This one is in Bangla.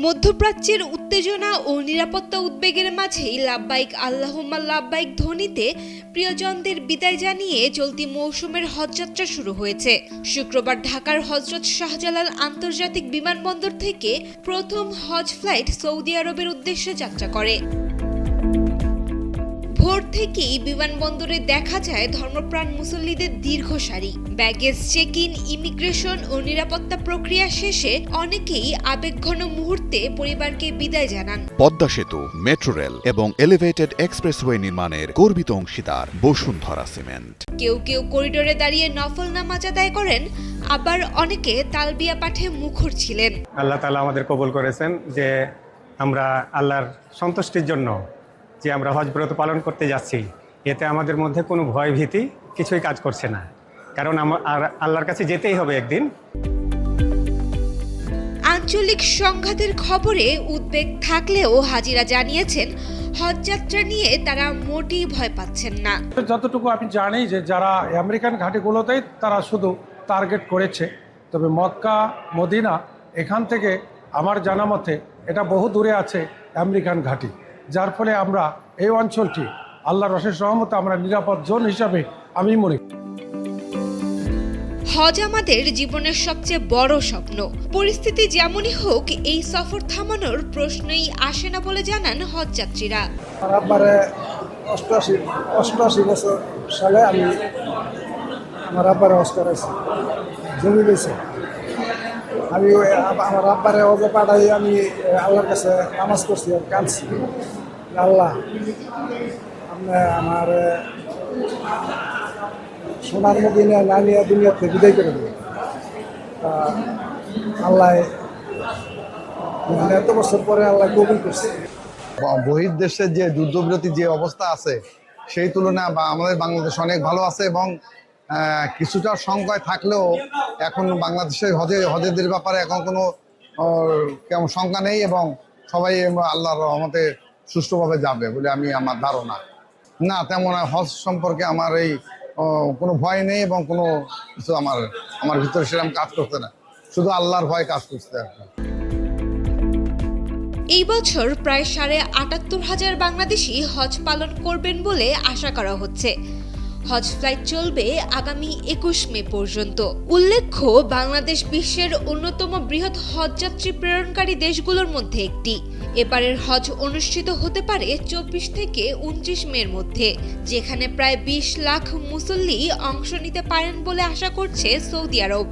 মধ্যপ্রাচ্যের উত্তেজনা ও নিরাপত্তা উদ্বেগের মাঝেই লাব্বাইক আল্লাহুম্মা লাব্বাইক ধ্বনিতে প্রিয়জনদের বিদায় জানিয়ে চলতি মৌসুমের হজযাত্রা শুরু হয়েছে। শুক্রবার ঢাকার হযরত শাহজালাল আন্তর্জাতিক বিমানবন্দর থেকে প্রথম হজ ফ্লাইট সৌদি আরবের উদ্দেশ্যে যাত্রা করে। ভোর থেকেই বিমানবন্দরে দেখা যায় ধর্মপ্রাণ মুসল্লিদের দীর্ঘ সারি। ব্যাগেজ চেক ইন, ইমিগ্রেশন ও নিরাপত্তা প্রক্রিয়া শেষে অনেকেই আবেগঘন মুহূর্তে পরিবারকে বিদায় জানান। পদ্মা সেতু, মেট্রো রেল এবং এলিভেটেড এক্সপ্রেসওয়ে নির্মাণের গর্বিত অংশীদার বসুন্ধরা সিমেন্ট। কেউ কেউ করিডোরে দাঁড়িয়ে নফল নামাজ আদায় করেন, আবার অনেকে তালবিয়া পাঠে মুখর ছিলেন। আল্লাহ তাআলা আমাদের কবুল করেছেন যে আমরা আল্লাহর সন্তুষ্টির জন্য যে আমরা হজ ব্রত পালন করতে যাচ্ছি, এতে আমাদের মধ্যে কোনো ভয় ভীতি কিছুই কাজ করছে না, কারণ আল্লাহর কাছে যেতেই হবে একদিন। আঞ্চলিক সংঘাতের খবরে উদ্বেগ থাকলেও হাজিরা জানিয়েছেন হজযাত্রা নিয়ে তারা মোটেই ভয় পাচ্ছেন না। যতটুকু আমি জানি যে যারা আমেরিকান ঘাঁটিগুলোতেই তারা শুধু টার্গেট করেছে, তবে মক্কা, মদিনা এখান থেকে আমার জানা মতে এটা বহু দূরে আছে আমেরিকান ঘাঁটি, যার ফলে আমরা এই অঞ্চলটি আল্লাহর অশেষ রহমতে আমরা নিরাপদ জোন হিসাবে আমি মনে করি। হজ আমাদের জীবনের সবচেয়ে বড় স্বপ্ন। পরিস্থিতি যেমনই হোক, এই সফর থামানোর প্রশ্নই আসে না বলে জানান হজযাত্রীরা। একবারে 88 বছর সালে আমি আমার আব্বারে হজ করেছি, জমি দিয়েছে। আমি আমার আব্বারে হজে পাঠাই আমি আল্লাহর কাছে নামাজ পড়ছি আর কাঁদছি, আল্লাহ আপনি আমার সোনার মদিনা না নিয়ে দুনিয়াতে বিদায় করে দেবে। আল্লাহ এত বছর পরে আল্লাহ কবুল করছে। বহির্দেশের যে যুদ্ধবিরতি যে অবস্থা আছে সেই তুলনায় আমাদের বাংলাদেশ অনেক ভালো আছে, এবং কিছুটা সংখ্যায় থাকলেও এখন বাংলাদেশের হজেদের ব্যাপারে এখন কোনো কেমন শঙ্কা নেই, এবং সবাই আল্লাহর রহমতে সুষ্ঠুভাবে যাবে বলে আমার ধারণা। না, তেমন হজ সম্পর্কে আমার এই কোনো ভয় নেই, এবং কোনো কিছু আমার ভিতরে সেরকম কাজ করতে না, শুধু আল্লাহর ভয় কাজ করতে আর কি। এই বছর প্রায় ৭৮,৫০০ বাংলাদেশি হজ পালন করবেন বলে আশা করা হচ্ছে। হজ ফ্লাইট চলবে আগামী ২১ মে পর্যন্ত। উল্লেখ্য, বাংলাদেশ বিশ্বের অন্যতম বৃহৎ হজযাত্রী প্রেরণকারী দেশগুলোর মধ্যে একটি। এবারের হজ অনুষ্ঠিত হতে পারে ২৪ থেকে ২৯ মের মধ্যে, যেখানে প্রায় ২০ লাখ মুসল্লি অংশ নিতে পারেন বলে আশা করছে সৌদি আরব।